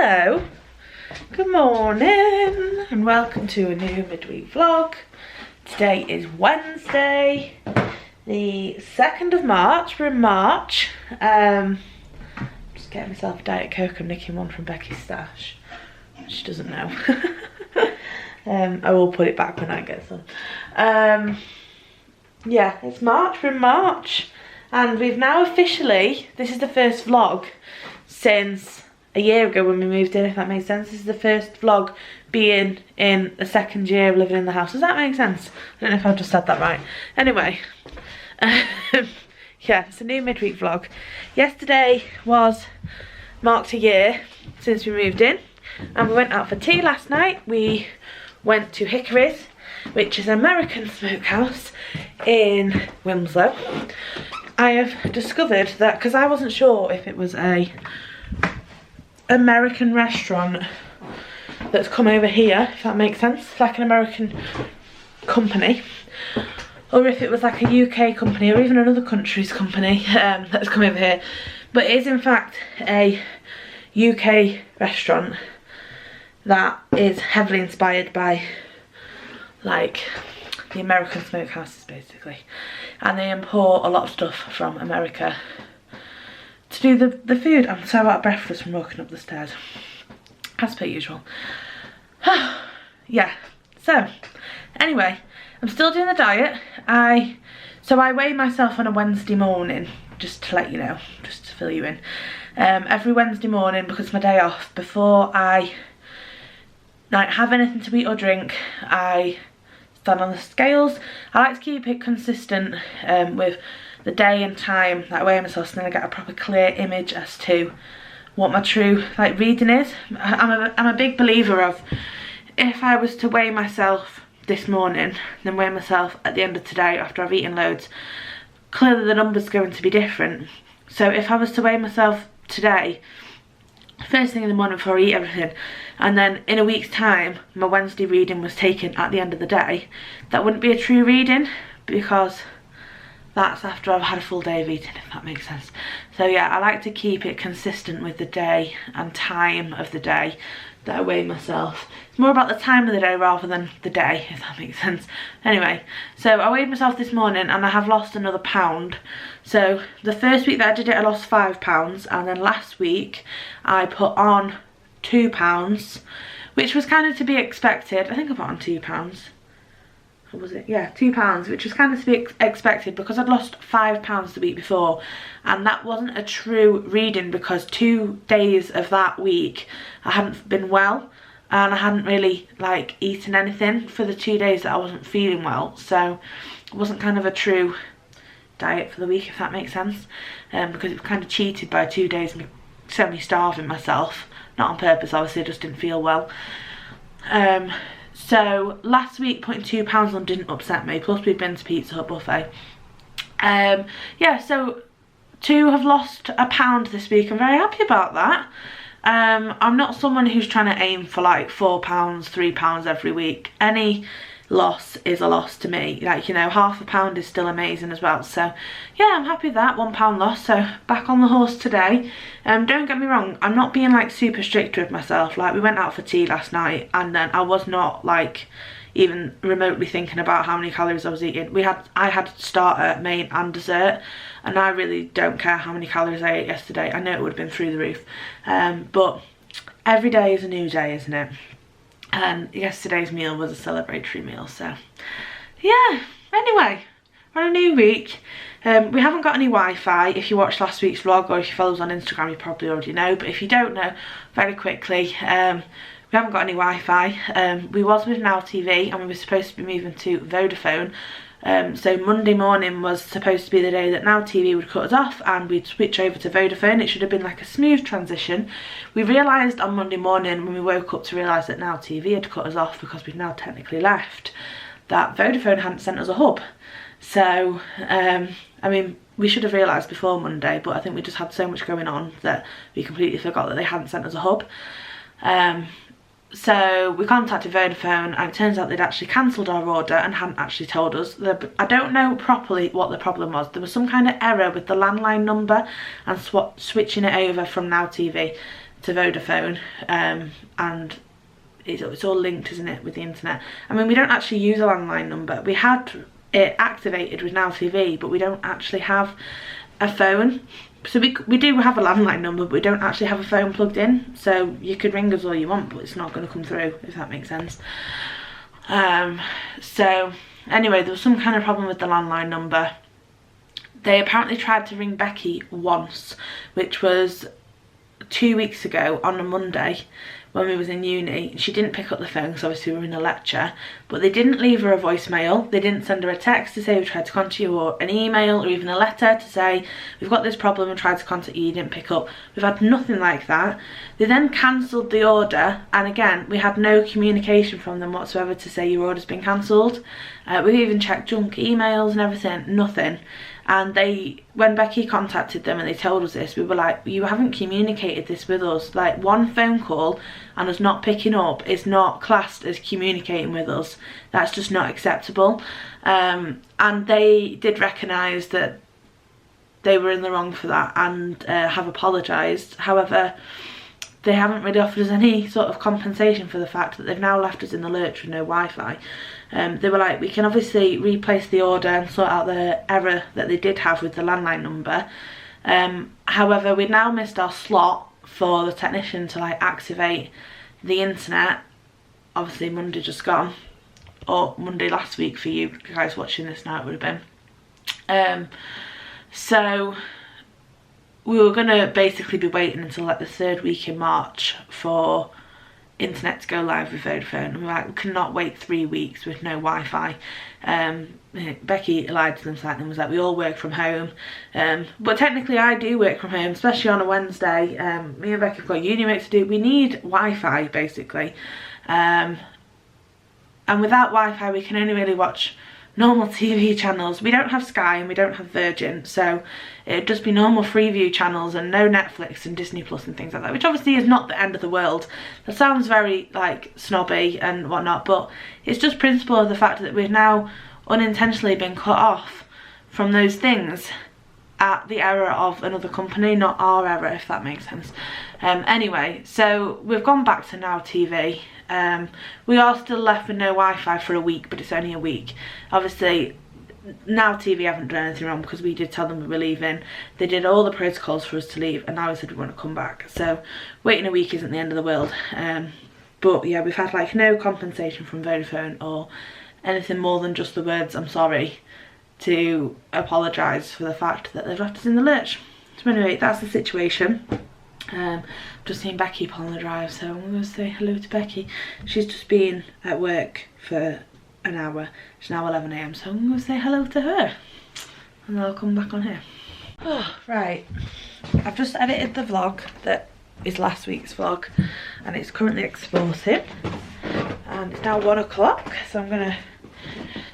Hello, good morning and welcome to a new midweek vlog. Today is Wednesday, the 2nd of March. We're in March. Just getting myself a Diet Coke. I'm nicking one from Becky's stash. She doesn't know. I will put it back when I get some. Yeah, it's March, we're in March. And we've now officially, this is the first vlog since a year ago when we moved in, if that makes sense. This is the first vlog being in the 2nd year of living in the house. Does that make sense? I don't know if I've just said that right. Anyway, yeah, it's a new midweek vlog. Yesterday marked a year since we moved in, and we went out for tea last night. We went to Hickory's, which is an American smokehouse in Winslow. I have discovered that, because I wasn't sure if it was a American restaurant that's come over here, if that makes sense, like an American company, or if it was like a UK company or even another country's company that's come over here. But it is in fact a UK restaurant that is heavily inspired by like the American smokehouses basically, and they import a lot of stuff from America to do the food. I'm so out of breath from walking up the stairs, as per usual. Yeah, so anyway, I'm still doing the diet. So I weigh myself on a Wednesday morning, just to let you know, just to fill you in. Every Wednesday morning, because it's my day off, before I have anything to eat or drink, I stand on the scales. I like to keep it consistent with the day and time that I weigh myself, so then I get a proper clear image as to what my true reading is. I'm a big believer of, if I was to weigh myself this morning, then weigh myself at the end of today after I've eaten loads, clearly the number's going to be different. So if I was to weigh myself today, first thing in the morning before I eat everything, and then in a week's time my Wednesday reading was taken at the end of the day, that wouldn't be a true reading, because that's after I've had a full day of eating, if that makes sense. So yeah, I like to keep it consistent with the day and time of the day that I weigh myself. It's more about the time of the day rather than the day, if that makes sense. Anyway, so I weighed myself this morning and I have lost another £1. So the first week that I did it, I lost £5, and then last week I put on £2, which was kind of to be expected. I think I put on £2. Or was it? Yeah, £2, which was kind of to be expected because I'd lost £5 the week before, and that wasn't a true reading because 2 days of that week I hadn't been well, and I hadn't really eaten anything for the 2 days that I wasn't feeling well, so it wasn't kind of a true diet for the week, if that makes sense, because it was kind of cheated by 2 days me semi-starving myself, not on purpose obviously, I just didn't feel well. So last week putting £2 on didn't upset me, plus we've been to Pizza Hut buffet. Yeah, so have lost £1 this week. I'm very happy about that. I'm not someone who's trying to aim for £4, £3 every week. Any loss is a loss to me. Half a pound is still amazing as well. So yeah, I'm happy with that, £1 loss. So back on the horse today. Don't get me wrong, I'm not being super strict with myself. We went out for tea last night, and then I was not even remotely thinking about how many calories I was eating. I had starter, main and dessert, and I really don't care how many calories I ate yesterday. I know it would have been through the roof, but every day is a new day, isn't it? And yesterday's meal was a celebratory meal, so yeah. Anyway, we're on a new week. We haven't got any Wi-Fi. If you watched last week's vlog, or if you follow us on Instagram, you probably already know, but if you don't know, very quickly, we haven't got any Wi-Fi. We was with Now TV, and we were supposed to be moving to Vodafone. So Monday morning was supposed to be the day that Now TV would cut us off and we'd switch over to Vodafone. It should have been a smooth transition. We realised on Monday morning when we woke up to realise that Now TV had cut us off, because we'd now technically left, that Vodafone hadn't sent us a hub. So I mean, we should have realised before Monday, but I think we just had so much going on that we completely forgot that they hadn't sent us a hub. So we contacted Vodafone, and it turns out they'd actually cancelled our order and hadn't actually told us. I don't know properly what the problem was. There was some kind of error with the landline number and switching it over from Now TV. to Vodafone, and it's all linked, isn't it, with the internet. I mean, we don't actually use a landline number. We had it activated with Now TV, but we don't actually have a phone. So we do have a landline number, but we don't actually have a phone plugged in. So you could ring us all you want, but it's not going to come through, if that makes sense. So anyway, there was some kind of problem with the landline number. They apparently tried to ring Becky once, which was 2 weeks ago on a Monday when we was in uni. She didn't pick up the phone because obviously we were in a lecture, but they didn't leave her a voicemail. They didn't send her a text to say we tried to contact you, or an email, or even a letter to say we've got this problem and tried to contact you, you didn't pick up. We've had nothing like that. They then cancelled the order, and again we had no communication from them whatsoever to say your order's been cancelled. We even checked junk emails and everything, nothing. And when Becky contacted them and they told us this, we were like, you haven't communicated this with us. Like, one phone call and us not picking up is not classed as communicating with us. That's just not acceptable. And they did recognise that they were in the wrong for that and have apologised. However, they haven't really offered us any sort of compensation for the fact that they've now left us in the lurch with no Wi-Fi. They were like, we can obviously replace the order and sort out the error that they did have with the landline number. However, we'd now missed our slot for the technician to like activate the internet. Obviously Monday just gone, or Monday last week for you guys watching this now it would have been. So we were gonna basically be waiting until like the 3rd week in March for internet to go live with Vodafone, and we're like, we cannot wait 3 weeks with no Wi-Fi. Becky lied to them slightly and was like, we all work from home, but technically I do work from home, especially on a Wednesday. Me and Becky have got uni work to do. We need Wi-Fi basically, and without Wi-Fi we can only really watch normal TV channels. We don't have Sky and we don't have Virgin, so it'd just be normal Freeview channels and no Netflix and Disney Plus and things like that, which obviously is not the end of the world. That sounds very like snobby and whatnot, but it's just principle of the fact that we've now unintentionally been cut off from those things at the error of another company, not our error, if that makes sense. Anyway, so we've gone back to Now TV. We are still left with no Wi-Fi for a week, but it's only a week. Obviously, Now TV haven't done anything wrong because we did tell them we were leaving. They did all the protocols for us to leave, and now we said we want to come back. So waiting a week isn't the end of the world. But yeah, we've had like no compensation from Vodafone or anything more than just the words "I'm sorry" to apologise for the fact that they've left us in the lurch. So anyway, that's the situation. Just seen Becky pull on the drive, so I'm going to say hello to Becky. She's just been at work for an hour. It's now 11 AM, so I'm going to say hello to her and then I'll come back on here. Oh, right, I've just edited the vlog that is last week's vlog, and it's currently exporting, and it's now 1 o'clock, so I'm going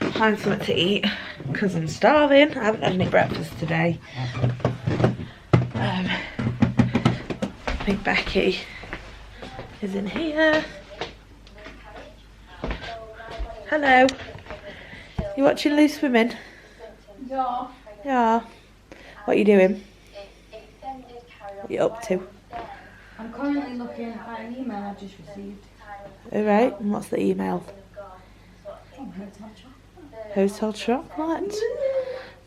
to find something to eat because I'm starving. I haven't had any breakfast today. I think Becky is in here. Hello. You watching Lou swimming? Yeah. Yeah. What are you doing? What are you up to? I'm currently looking at an email I just received. Alright, and what's the email? From Hotel Chocolate. Hotel Chocolate.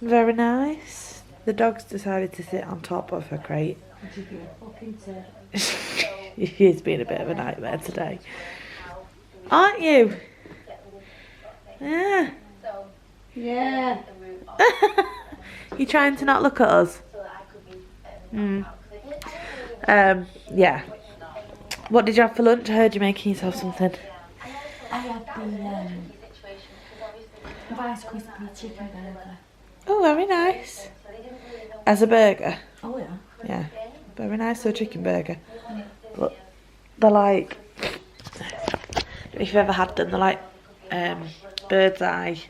Very nice. The dog's decided to sit on top of her crate. Would you be a fucking tit? He's been a bit of a nightmare today. Aren't you? Yeah. Yeah. You trying to not look at us? Yeah. What did you have for lunch? I heard you making yourself something. I had the Rice Krispie chicken burger. Oh, very nice. As a burger? Oh yeah. Yeah. Very nice, or chicken burger. But they're like, I don't know if you've ever had them, they're like bird's eye.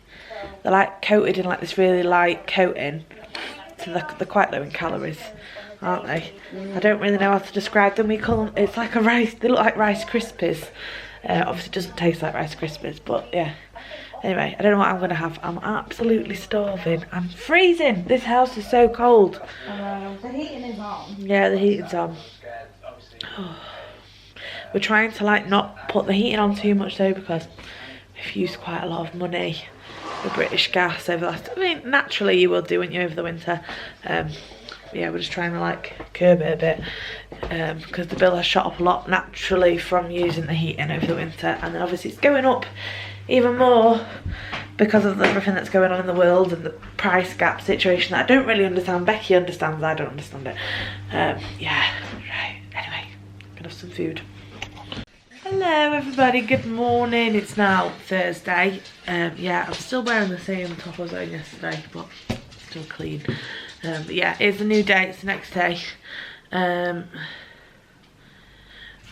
They're like coated in like this really light coating, so they're quite low in calories, aren't they? I don't really know how to describe them. We call them, it's like a rice, they look like Rice Krispies. Obviously it doesn't taste like Rice Krispies, but yeah. Anyway, I don't know what I'm going to have. I'm absolutely starving. I'm freezing. This house is so cold. The heating is on. Yeah, the heating's on. We're trying to like not put the heating on too much though, because we've used quite a lot of money with British Gas over the last, I mean, naturally you will do, wouldn't you, over the winter. Yeah, we're just trying to like curb it a bit, because the bill has shot up a lot naturally from using the heating over the winter, and then obviously it's going up even more because of everything that's going on in the world and the price gap situation that I don't really understand. Becky understands, I don't understand it. Yeah, right, anyway, gonna have some food. Hello everybody, good morning. It's now Thursday. Yeah, I'm still wearing the same top I was wearing yesterday, but still clean. But yeah, it's a new day, it's the next day. What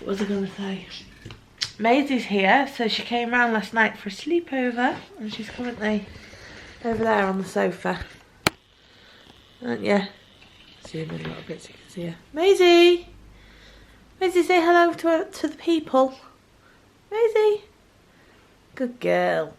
was I going to say? Maisie's here, so she came round last night for a sleepover, and she's currently over there on the sofa. Aren't you? Zoom in a little bit so you can see her. Maisie! Maisie, say hello to the people. Maisie! Good girl.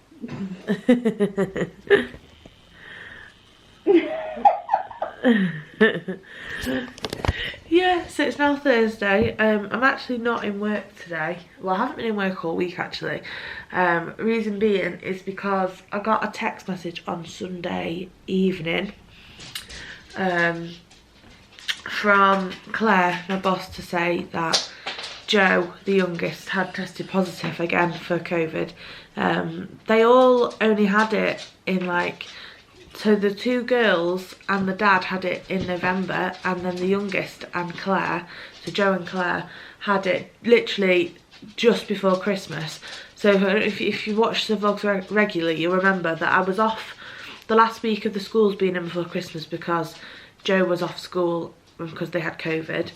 Yeah, so it's now Thursday. I'm actually not in work today. Well, I haven't been in work all week actually. Reason being is because I got a text message on Sunday evening from Claire, my boss, to say that Joe, the youngest, had tested positive again for COVID. They all only had it in like, so the two girls and the dad had it in November, and then the youngest and Claire, so Joe and Claire, had it literally just before Christmas. So if you watch the vlogs regularly, you'll remember that I was off the last week of the schools being in before Christmas because Joe was off school because they had COVID.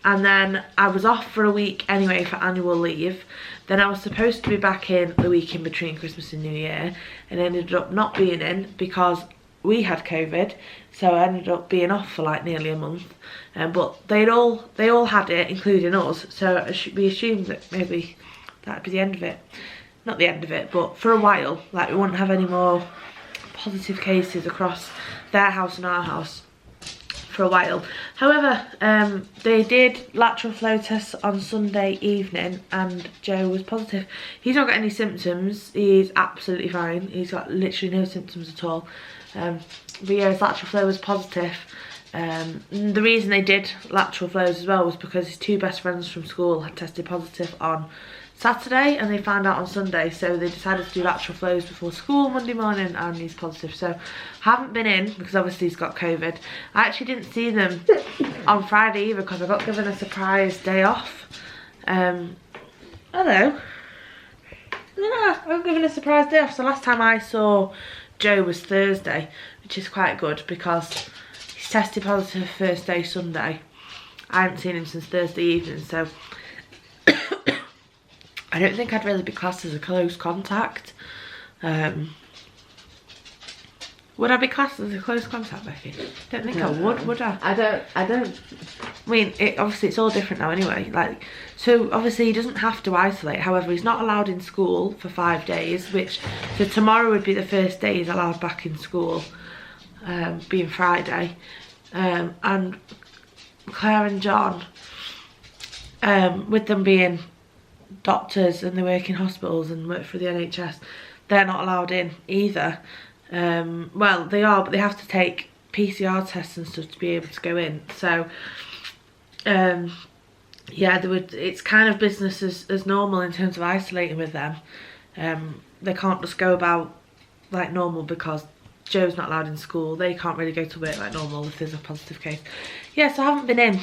And then I was off for a week anyway for annual leave. Then I was supposed to be back in the week in between Christmas and New Year, and ended up not being in because we had COVID, so I ended up being off for like nearly a month. But they all had it, including us, so we assumed that maybe that'd be the end of it. Not the end of it, but for a while, like we wouldn't have any more positive cases across their house and our house for a while. However, they did lateral flow tests on Sunday evening and Joe was positive. He's not got any symptoms, he's absolutely fine, he's got literally no symptoms at all. But yeah, his lateral flow was positive. The reason they did lateral flows as well was because his two best friends from school had tested positive on Saturday and they found out on Sunday, so they decided to do lateral flows before school Monday morning, and he's positive. So I haven't been in because obviously he's got COVID. I actually didn't see them on Friday either because I got given a surprise day off. Hello. Yeah, I got given a surprise day off. So last time I saw Joe was Thursday, which is quite good because he's tested positive first day Sunday. I haven't seen him since Thursday evening, so I don't think I'd really be classed as a close contact. Would I be classed as a close contact, Becky? Don't think I would I? I don't. I mean, obviously it's all different now anyway. Like, so obviously he doesn't have to isolate. However, he's not allowed in school for 5 days, so tomorrow would be the first day he's allowed back in school, being Friday. And Claire and John, with them being doctors and they work in hospitals and work for the NHS, they're not allowed in either. Well, they are, but they have to take PCR tests and stuff to be able to go in. So yeah, it's kind of business as normal in terms of isolating with them. They can't just go about like normal because Joe's not allowed in school. They can't really go to work like normal if there's a positive case. Yeah, so I haven't been in.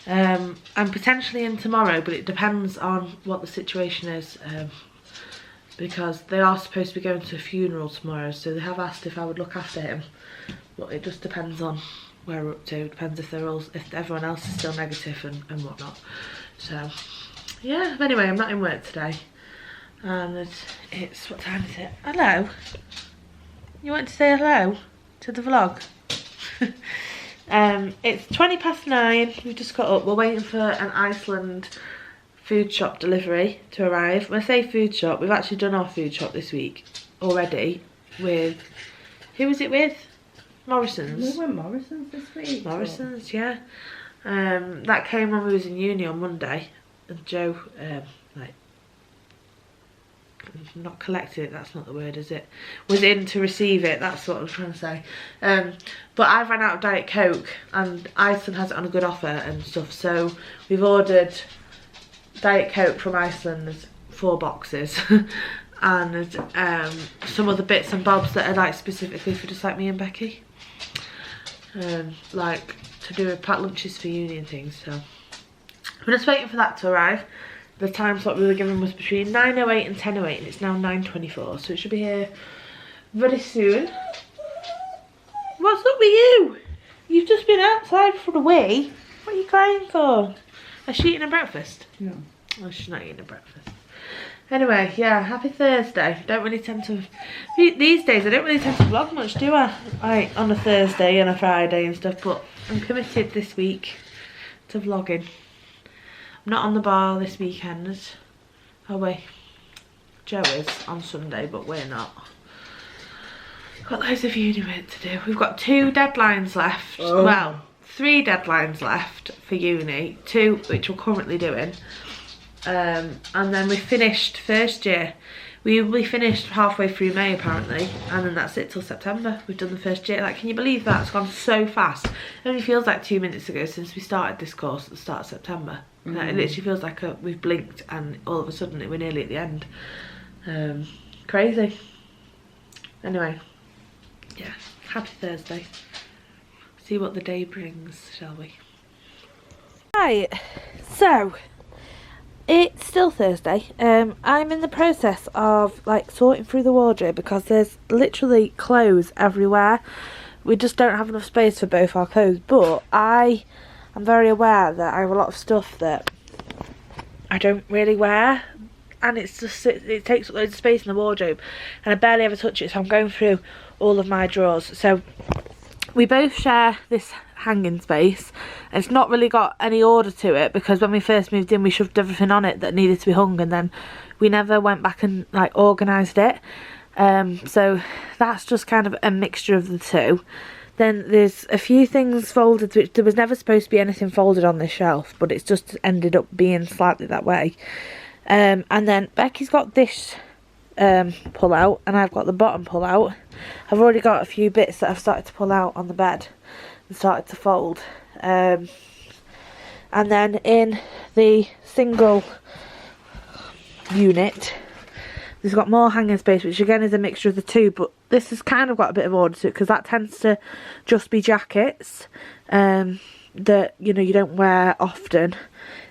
I'm potentially in tomorrow, but it depends on what the situation is, because they are supposed to be going to a funeral tomorrow, so they have asked if I would look after him, but it just depends on where we're up to. It depends if everyone else is still negative and whatnot. So yeah, anyway, I'm not in work today, and it's what time is it? Hello, you want to say hello to the vlog? It's 9:20. We've just got up. We're waiting for an Iceland food shop delivery to arrive. When I say food shop, we've actually done our food shop this week already with, who was it with? Morrison's. We went Morrison's this week. Morrison's, yeah. That came when we was in uni on Monday, and Joe like not collected it, that's not the word, is it? Was in to receive it, that's what I was trying to say. But I've ran out of Diet Coke and Iceland has it on a good offer and stuff, so we've ordered Diet Coke from Iceland. There's 4 boxes and some other bits and bobs that are like specifically for just like me and Becky, like to do with packed lunches for uni and things. So we're just waiting for that to arrive. The time slot we were given was between 9:08 and 10:08 and it's now 9:24, so it should be here very soon. What's up with you? You've just been outside for a wee. What are you crying for? Is she eating a breakfast? No. Oh, she's not eating a breakfast. Anyway, yeah, happy Thursday. Don't really tend to, these days I don't really tend to vlog much, do I? Like on a Thursday and a Friday and stuff, but I'm committed this week to vlogging. I'm not on the bar this weekend. Oh wait, Joe is on Sunday, but we're not. Got loads of uni work to do. We've got 2 deadlines left. Oh. Well, 3 deadlines left for uni, 2 which we're currently doing. And then we finished first year. We will be finished halfway through May apparently, and then that's it till September. We've done the first year. Like, can you believe that? It's gone so fast. It only feels like 2 minutes ago since we started this course at the start of September. Like, it literally feels like we've blinked and all of a sudden we're nearly at the end. Crazy. Anyway, yeah, happy Thursday. See what the day brings, shall we? Right, so it's still Thursday. I'm in the process of like sorting through the wardrobe because there's literally clothes everywhere. We just don't have enough space for both our clothes, but I'm very aware that I have a lot of stuff that I don't really wear, and it's just it takes up loads of space in the wardrobe and I barely ever touch it, so I'm going through all of my drawers. So we both share this hanging space and it's not really got any order to it because when we first moved in we shoved everything on it that needed to be hung and then we never went back and like organised it. So that's just kind of a mixture of the two. Then there's a few things folded, which there was never supposed to be anything folded on this shelf, but it's just ended up being slightly that way. And then Becky's got this pull out and I've got the bottom pull out. I've already got a few bits that I've started to pull out on the bed and started to fold. And then in the single unit there's got more hanging space, which again is a mixture of the two, but this has kind of got a bit of order to it because that tends to just be jackets that, you know, you don't wear often.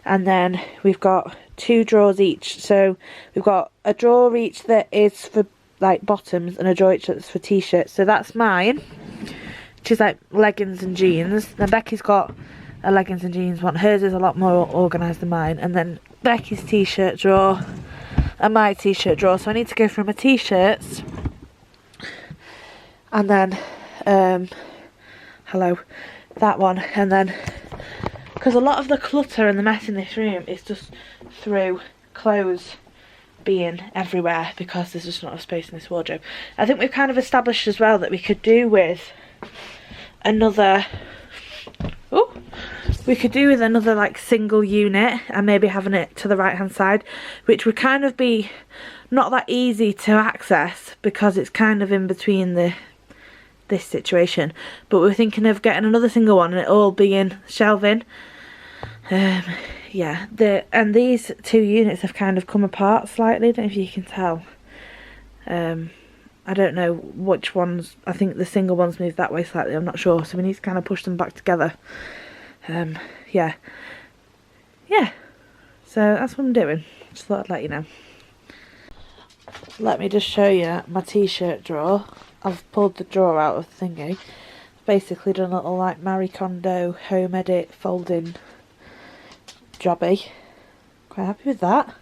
And then we've got 2 drawers each, so we've got a drawer each that is for like bottoms and a drawer each that's for t-shirts. So that's mine, which is like leggings and jeans. Then Becky's got a leggings and jeans one. Hers is a lot more organised than mine. And then Becky's t-shirt drawer and my t-shirt drawer. So I need to go through my t-shirts and then hello, that one. And then because a lot of the clutter and the mess in this room is just through clothes being everywhere because there's just not enough space in this wardrobe. I think we've kind of established as well that we could do with another like single unit and maybe having it to the right hand side, which would kind of be not that easy to access because it's kind of in between this situation. But we're thinking of getting another single one and it all being shelving. Yeah, and these 2 units have kind of come apart slightly. I don't know if you can tell. I don't know which ones. I think the single ones moved that way slightly, I'm not sure, so we need to kind of push them back together. Yeah, so that's what I'm doing. Just thought I'd let you know. Let me just show you my t-shirt drawer. I've pulled the drawer out of the thingy. Basically done a little like Marie Kondo home edit folding jobby. Quite happy with that.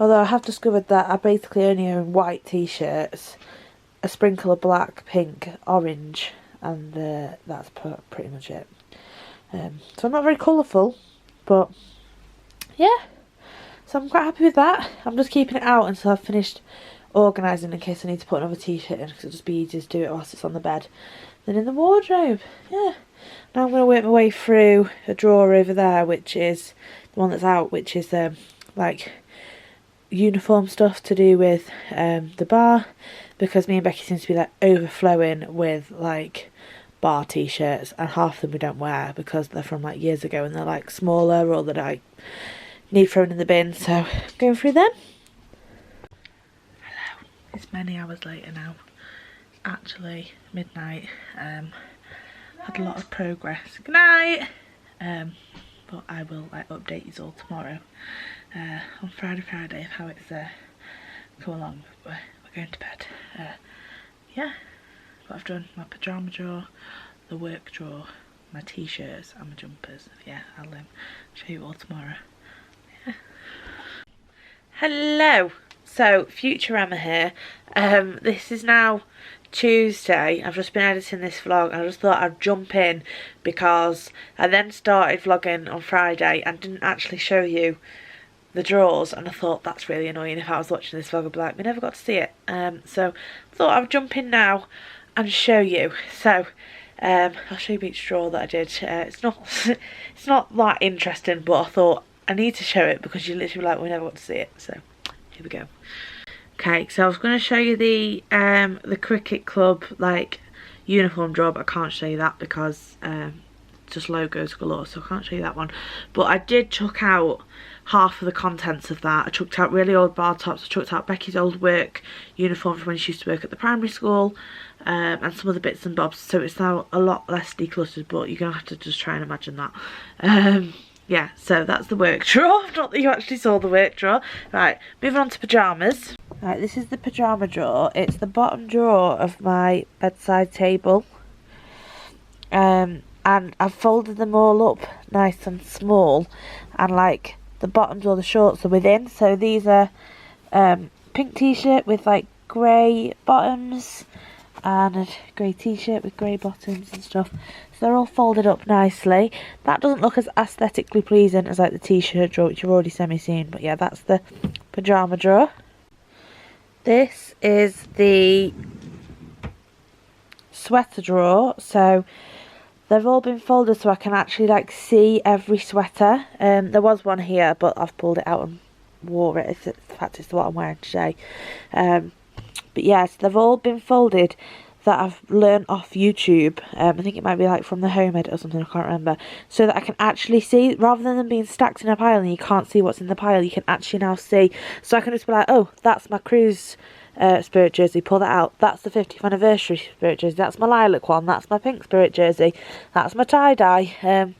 Although I have discovered that I basically only own white t-shirts, a sprinkle of black, pink, orange, and that's pretty much it. So I'm not very colourful, but yeah. So I'm quite happy with that. I'm just keeping it out until I've finished organising in case I need to put another t-shirt in because it'll just be easier to do it whilst it's on the bed than in the wardrobe. Yeah. Now I'm going to work my way through a drawer over there, which is the one that's out, which is like uniform stuff to do with the bar, because me and Becky seem to be like overflowing with like bar t-shirts, and half of them we don't wear because they're from like years ago and they're like smaller or that I need thrown in the bin, so going through them. Hello, it's many hours later now, actually midnight. Had a lot of progress. Good night. But I will like update you all tomorrow on Friday of how it's come along. We're going to bed. Yeah, what I've done, my pyjama drawer, the work drawer, my t-shirts and my jumpers. Yeah, I'll show you all tomorrow. Yeah. Hello, so future Emma here. This is now Tuesday. I've just been editing this vlog and I just thought I'd jump in because I then started vlogging on Friday and didn't actually show you the drawers, and I thought that's really annoying. If I was watching this vlog I'd be like, we never got to see it. So I thought I'd jump in now and show you. So I'll show you each drawer that I did. It's not that interesting, but I thought I need to show it because you literally like, we never got to see it. So here we go. Okay, so I was going to show you the cricket club like uniform drawer, but I can't show you that because just logos galore, so I can't show you that one. But I did chuck out half of the contents of that. I chucked out really old bar tops. I chucked out Becky's old work uniform from when she used to work at the primary school, and some other bits and bobs. So it's now a lot less decluttered, but you're gonna have to just try and imagine that. Yeah, so that's the work drawer. Not that you actually saw the work drawer. Right, moving on to pyjamas. Right, this is the pyjama drawer. It's the bottom drawer of my bedside table. And I've folded them all up nice and small, and like the bottoms or the shorts are within. So these are pink t-shirt with like grey bottoms and a grey t-shirt with grey bottoms and stuff. So they're all folded up nicely. That doesn't look as aesthetically pleasing as like the t-shirt drawer, which you've already semi-seen. But yeah, that's the pyjama drawer. This is the sweater drawer. So they've all been folded so I can actually like see every sweater. There was one here, but I've pulled it out and wore it. In fact, it's what I'm wearing today. But yes, they've all been folded that I've learnt off YouTube. I think it might be like from the home edit or something, I can't remember. So that I can actually see, rather than them being stacked in a pile and you can't see what's in the pile, you can actually now see. So I can just be like, oh, that's my cruise spirit jersey, pull that out. That's the 50th anniversary spirit jersey. That's my lilac one. That's my pink spirit jersey. That's my tie-dye.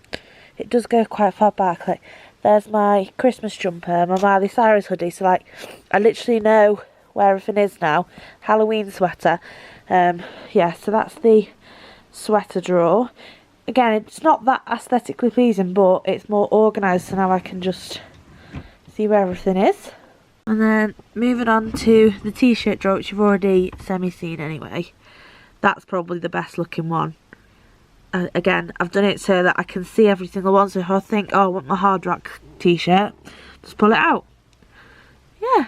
It does go quite far back. Like, there's my Christmas jumper, my Miley Cyrus hoodie. So like, I literally know where everything is now. Halloween sweater. Yeah, so that's the sweater drawer. Again, it's not that aesthetically pleasing, but it's more organised, so now I can just see where everything is. And then moving on to the t-shirt drawer, which you've already semi-seen anyway. That's probably the best looking one. Again, I've done it so that I can see every single one, so if I think, oh, I want my Hard Rock t-shirt, just pull it out. Yeah.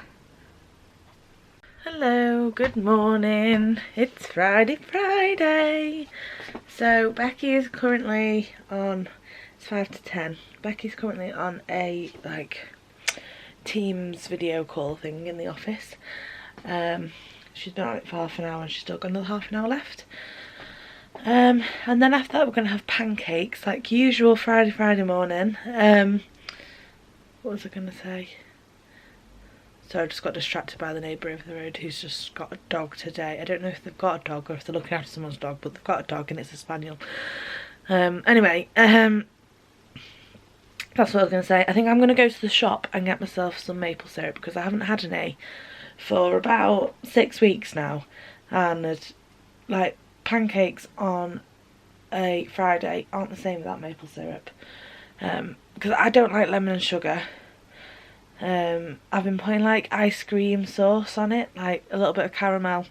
Hello, good morning. It's Friday. So Becky is currently on, it's 5 to 10. Becky's currently on a like Teams video call thing in the office. She's been on it for half an hour and she's still got another half an hour left. And then after that we're going to have pancakes like usual Friday morning. What was I going to say? So I just got distracted by the neighbour over the road who's just got a dog today. I don't know if they've got a dog or if they're looking after someone's dog, but they've got a dog and it's a spaniel. Anyway, that's what I was going to say. I think I'm going to go to the shop and get myself some maple syrup because I haven't had any for about 6 weeks now. And like pancakes on a Friday aren't the same without maple syrup. Because I don't like lemon and sugar. I've been putting like ice cream sauce on it, like a little bit of caramel,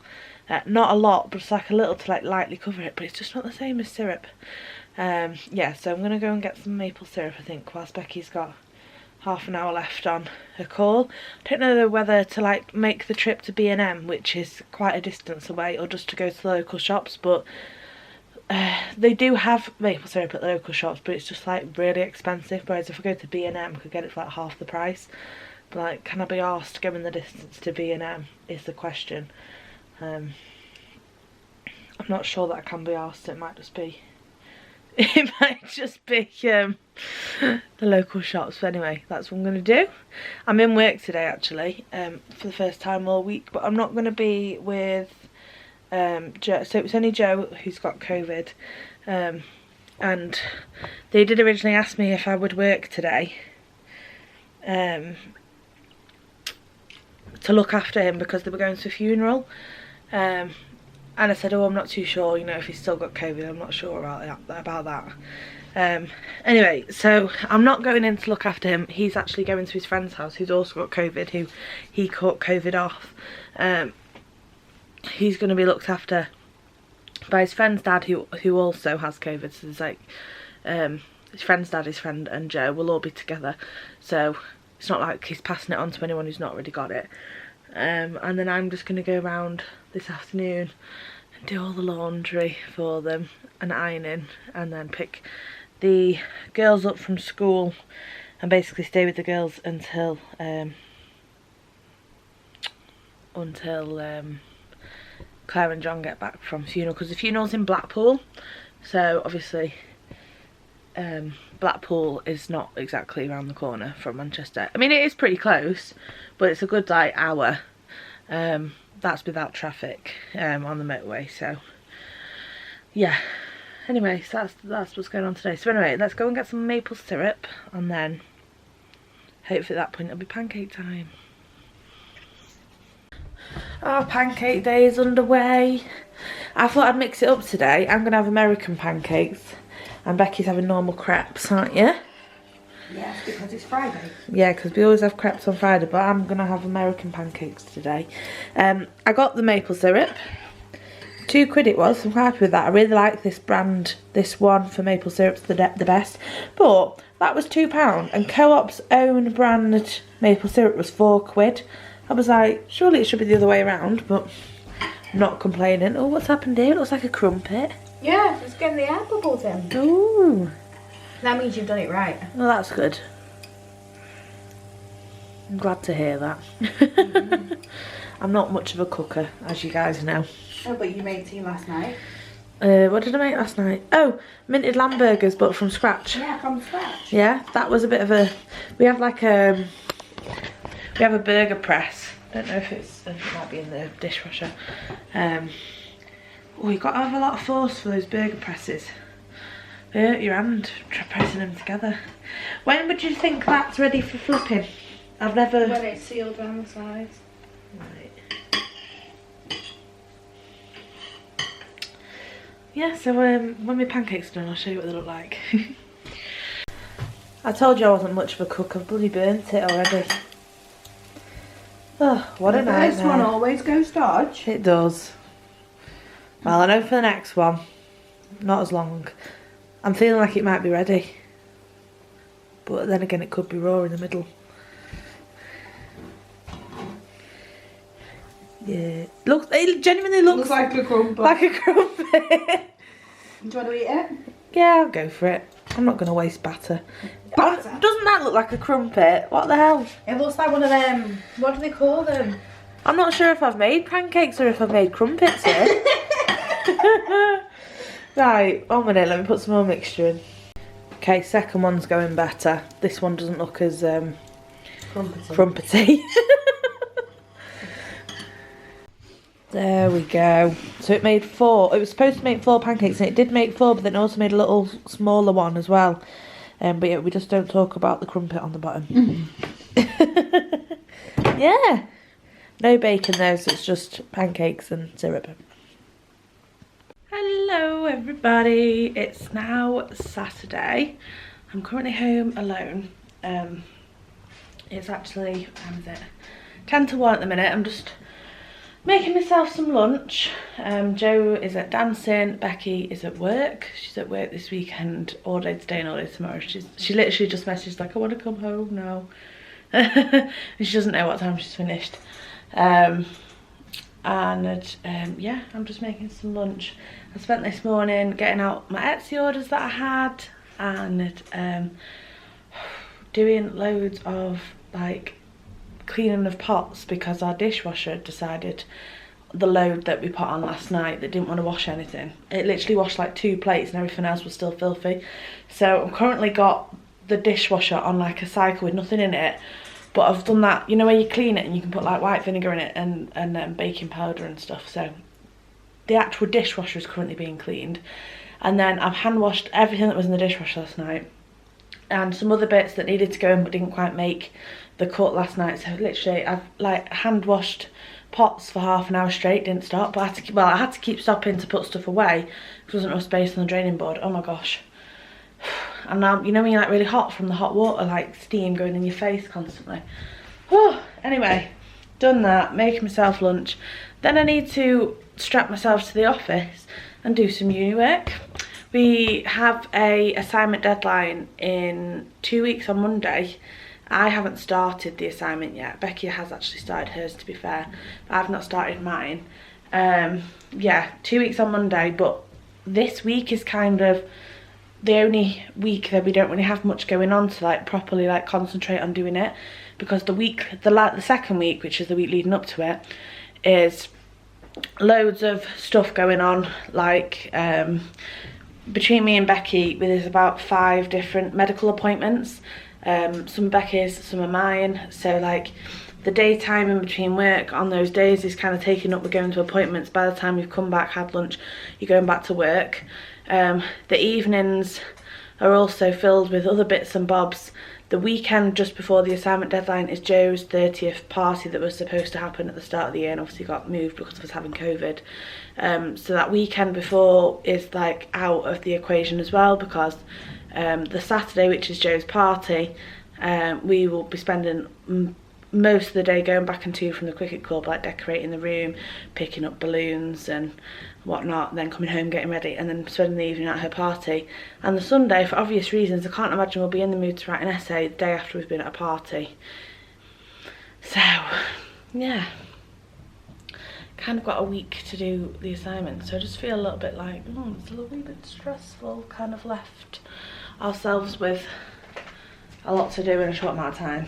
not a lot, but it's like a little to like lightly cover it, but it's just not the same as syrup. Yeah, so I'm gonna go and get some maple syrup, I think, whilst Becky's got half an hour left on her call. I don't know whether to like make the trip to B&M, which is quite a distance away, or just to go to the local shops, but they do have maple syrup at the local shops, but it's just like really expensive. Whereas if I go to B&M, I could get it for like half the price. But like, can I be asked going the distance to B&M is the question. I'm not sure that I can be asked. It might just be the local shops. But anyway, that's what I'm going to do. I'm in work today actually, for the first time all week, but I'm not going to be with Joe. So it's only Joe who's got COVID, and they did originally ask me if I would work today to look after him because they were going to a funeral, and I said, oh, I'm not too sure, you know, if he's still got COVID. I'm not sure about that. Anyway, so I'm not going in to look after him. He's actually going to his friend's house who's also got COVID, who he caught COVID off. He's going to be looked after by his friend's dad who also has COVID. So there's like his friend's dad, his friend and Joe will all be together, so it's not like he's passing it on to anyone who's not already got it. And then I'm just going to go around this afternoon and do all the laundry for them and ironing, and then pick the girls up from school and basically stay with the girls until Claire and John get back from funeral, because the funeral's in Blackpool, so obviously Blackpool is not exactly around the corner from Manchester. I mean, it is pretty close, but it's a good like hour. That's without traffic on the motorway, so yeah. Anyway, so that's what's going on today. So anyway, let's go and get some maple syrup, and then hopefully at that point it'll be pancake time. Oh, pancake day is underway. I thought I'd mix it up today. I'm going to have American pancakes, and Becky's having normal crepes, aren't you? Yes, because it's Friday. Yeah, because we always have crepes on Friday, but I'm going to have American pancakes today. I got the maple syrup. £2 it was. I'm quite happy with that. I really like this brand. This one for maple syrup's the best. But that was £2, and Co-op's own brand maple syrup was £4. I was like, surely it should be the other way around, but I'm not complaining. Oh, what's happened here? It looks like a crumpet. Yeah, it's getting the air bubbles in. Ooh. That means you've done it right. Well, that's good. I'm glad to hear that. I'm not much of a cooker, as you guys know. Oh, but you made tea last night. What did I make last night? Oh, minted lamb burgers, but from scratch. Yeah, from scratch. Yeah, that was a bit of a... We have like a... We have a burger press. I don't know if it might be in the dishwasher. Oh, you've got to have a lot of force for those burger presses. They hurt your hand pressing them together. When would you think that's ready for flipping? I've never... When it's sealed down the sides. Right. Yeah, so when my pancakes are done, I'll show you what they look like. I told you I wasn't much of a cook. I've bloody burnt it already. Oh, what a nightmare. This one always goes dodge. It does. Well, I know for the next one, not as long. I'm feeling like it might be ready. But then again, it could be raw in the middle. Yeah. It genuinely looks like a crumpet. Like a crumpet. Do you want to eat it? Yeah, I'll go for it. I'm not going to waste batter. Batter? Doesn't that look like a crumpet? What the hell? It looks like one of them. What do they call them? I'm not sure if I've made pancakes or if I've made crumpets here. Right, 1 minute, let me put some more mixture in. Okay, second one's going better. This one doesn't look as crumpety. There we go. So it made 4. It was supposed to make 4 pancakes, and it did make 4, but then it also made a little smaller one as well. But yeah, we just don't talk about the crumpet on the bottom. Yeah. No bacon though, so it's just pancakes and syrup. Hello everybody. It's now Saturday. I'm currently home alone. It's actually, how is it? 10 to 1 at the minute. I'm just making myself some lunch. Joe is at dancing. Becky is at work. She's at work this weekend, all day today and all day tomorrow. She literally just messaged like, I want to come home now. And she doesn't know what time she's finished. Yeah, I'm just making some lunch. I spent this morning getting out my Etsy orders that I had and doing loads of like cleaning of pots because our dishwasher decided the load that we put on last night that didn't want to wash anything. It literally washed like 2 plates and everything else was still filthy. So I've currently got the dishwasher on like a cycle with nothing in it, but I've done that, you know, where you clean it and you can put like white vinegar in it and baking powder and stuff. So the actual dishwasher is currently being cleaned, and then I've hand washed everything that was in the dishwasher last night and some other bits that needed to go in but didn't quite make the cut last night. So literally I've like hand washed pots for half an hour straight, didn't stop, but I had to keep stopping to put stuff away because there wasn't enough space on the draining board. Oh my gosh. And now, you know when you're like really hot from the hot water, like steam going in your face constantly. Oh, anyway, done that, making myself lunch. Then I need to strap myself to the office and do some uni work. We have a assignment deadline in 2 weeks on Monday. I haven't started the assignment yet. Becky has actually started hers, to be fair, but I've not started mine. Yeah, 2 weeks on Monday, but this week is kind of the only week that we don't really have much going on to like properly like concentrate on doing it, because the second week, which is the week leading up to it, is loads of stuff going on, like between me and Becky there's about 5 different medical appointments. Some Becky's, some are mine, so like the daytime in between work on those days is kind of taken up with going to appointments. By the time you've come back, had lunch, you're going back to work. The evenings are also filled with other bits and bobs. The weekend just before the assignment deadline is Joe's 30th party that was supposed to happen at the start of the year and obviously got moved because of us having COVID. So that weekend before is like out of the equation as well, because the Saturday, which is Joe's party, we will be spending most of the day going back and to from the cricket club, like decorating the room, picking up balloons and whatnot, then coming home, getting ready, and then spending the evening at her party. And the Sunday, for obvious reasons, I can't imagine we'll be in the mood to write an essay the day after we've been at a party. So yeah, kind of got a week to do the assignment, so I just feel a little bit like, it's a little wee bit stressful, kind of left ourselves with a lot to do in a short amount of time.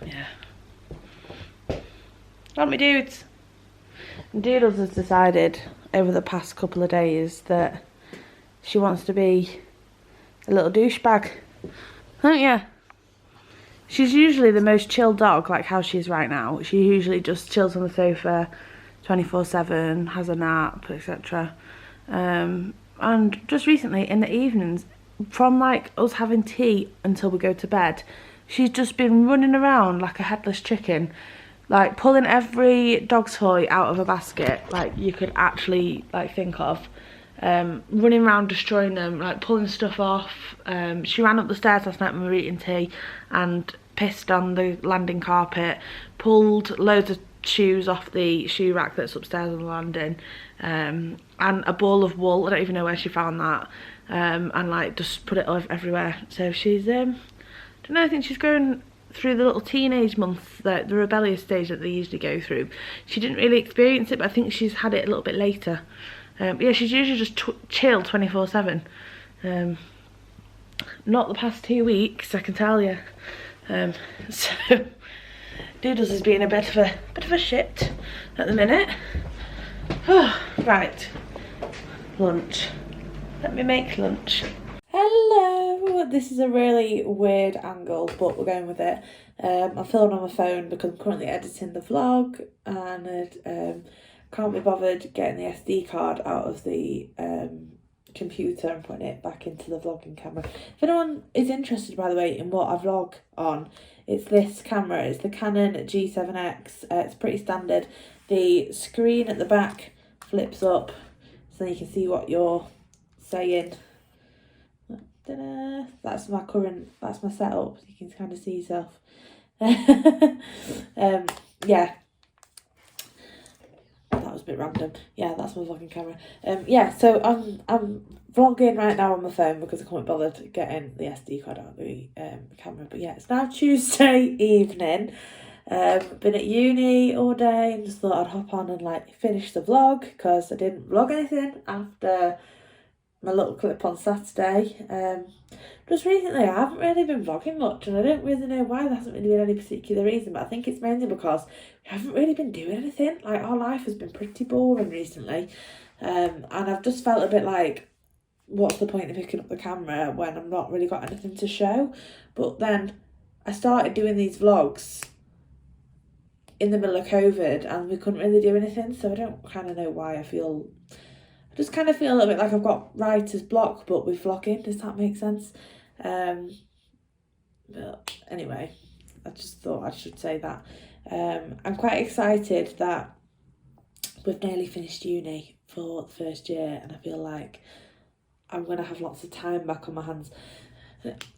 Yeah. Right, my dudes. Doodles has decided over the past couple of days that she wants to be a little douchebag. Don't you? She's usually the most chill dog, like how she is right now. She usually just chills on the sofa 24/7, has a nap, etc. And just recently in the evenings, from like us having tea until we go to bed, she's just been running around like a headless chicken, like pulling every dog toy out of a basket like you could actually like think of, running around destroying them, like pulling stuff off. She ran up the stairs last night when we were eating tea and pissed on the landing carpet, pulled loads of shoes off the shoe rack that's upstairs on the landing, and a ball of wool, I don't even know where she found that, and like just put it everywhere. So she's I don't know, I think she's going through the little teenage months, the rebellious stage that they usually go through. She didn't really experience it, but I think she's had it a little bit later. Yeah, she's usually just chill 24/7. Not the past 2 weeks, I can tell you. So Doodles is being a bit of a shit at the minute. Right, lunch. Let me make lunch. Hello, this is a really weird angle, but we're going with it. I'm filming on my phone because I'm currently editing the vlog, and can't be bothered getting the SD card out of the computer and putting it back into the vlogging camera. If anyone is interested, by the way, in what I vlog on, it's this camera. It's the Canon G7X. It's pretty standard. The screen at the back flips up so then you can see what you're saying. Ta-da. That's my setup, so you can kind of see yourself. Yeah, that was a bit random. Yeah, that's my vlogging camera. Yeah, so I'm vlogging right now on my phone because I can't be bothered getting the SD card out of the camera. But yeah, it's now Tuesday evening. Been at uni all day and just thought I'd hop on and like finish the vlog because I didn't vlog anything after my little clip on Saturday. Just recently I haven't really been vlogging much and I don't really know why. There hasn't really been any particular reason, but I think it's mainly because we haven't really been doing anything. Like our life has been pretty boring recently, and I've just felt a bit like, what's the point of picking up the camera when I've not really got anything to show? But then I started doing these vlogs in the middle of COVID and we couldn't really do anything, so I don't kind of know why. I just kind of feel a little bit like I've got writer's block but with vlogging. Does that make sense? But anyway, I just thought I should say that. I'm quite excited that we've nearly finished uni for the first year and I feel like I'm going to have lots of time back on my hands.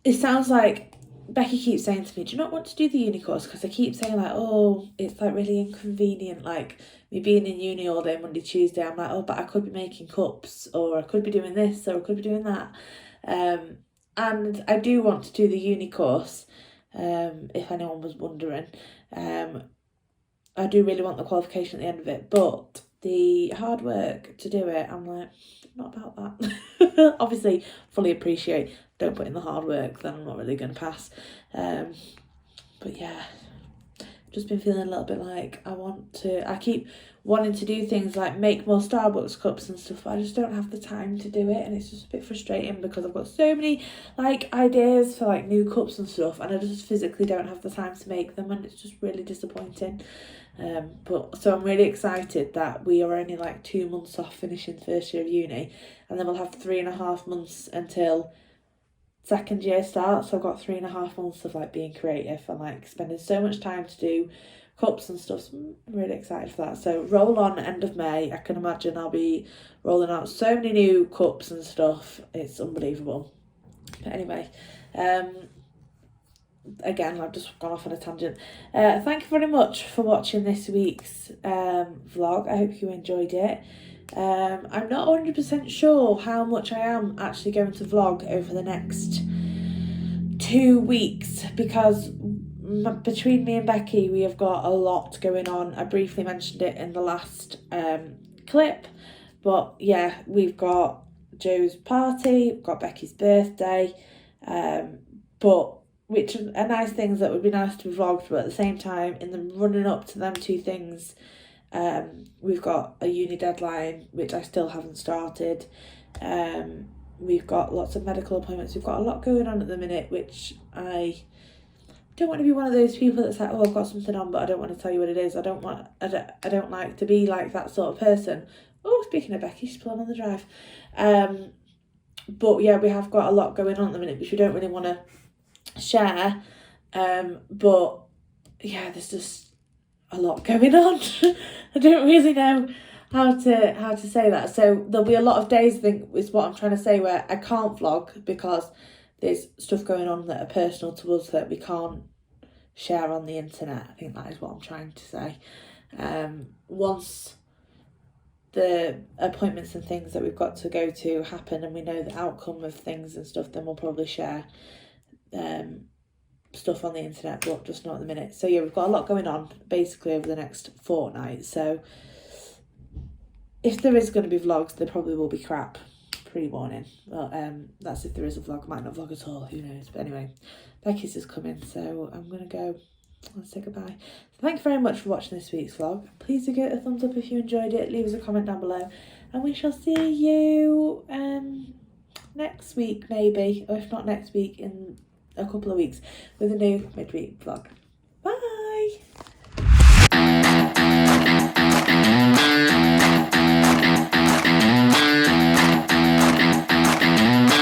It sounds like Becky keeps saying to me, do you not want to do the uni course? Because I keep saying like, oh, it's like really inconvenient, like me being in uni all day, Monday, Tuesday. I'm like, oh, but I could be making cups or I could be doing this or I could be doing that. And I do want to do the uni course, if anyone was wondering. I do really want the qualification at the end of it, but the hard work to do it, I'm like, not about that. Obviously, fully appreciate, don't put in the hard work, then I'm not really going to pass. But yeah, just been feeling a little bit like I keep wanting to do things like make more Starbucks cups and stuff, but I just don't have the time to do it, and it's just a bit frustrating because I've got so many like ideas for like new cups and stuff and I just physically don't have the time to make them, and it's just really disappointing. But so I'm really excited that we are only like 2 months off finishing the first year of uni, and then we'll have 3.5 months until second year starts. So I've got 3.5 months of like being creative and like spending so much time to do cups and stuff. So I'm really excited for that. So roll on end of May, I can imagine I'll be rolling out so many new cups and stuff. It's unbelievable. But anyway, again, I've just gone off on a tangent. Thank you very much for watching this week's vlog. I hope you enjoyed it. I'm not 100% sure how much I am actually going to vlog over the next 2 weeks because between me and Becky we have got a lot going on. I briefly mentioned it in the last clip, but yeah, we've got Joe's party, we've got Becky's birthday, but which are nice things that would be nice to be vlogged, but at the same time, in the running up to them two things, we've got a uni deadline, which I still haven't started. We've got lots of medical appointments. We've got a lot going on at the minute, which I don't want to be one of those people that's like, oh, I've got something on, but I don't want to tell you what it is. I don't like to be like that sort of person. Oh, speaking of Becky, she's pulling on the drive. But yeah, we have got a lot going on at the minute, which we don't really want to share, but yeah, there's just a lot going on. I don't really know how to say that. So there'll be a lot of days, I think is what I'm trying to say, where I can't vlog because there's stuff going on that are personal to us that we can't share on the internet. I think that is what I'm trying to say. Once the appointments and things that we've got to go to happen and we know the outcome of things and stuff, then we'll probably share stuff on the internet, but just not at the minute. So yeah, we've got a lot going on basically over the next fortnight, so if there is going to be vlogs, there probably will be crap, pre-warning. Well, that's if there is a vlog. Might not vlog at all, who knows. But anyway, Becky's is coming, so I'm going to go and say goodbye. So thank you very much for watching this week's vlog. Please do give it a thumbs up if you enjoyed it, leave us a comment down below, and we shall see you next week maybe, or if not next week, in a couple of weeks with a new midweek vlog. Bye!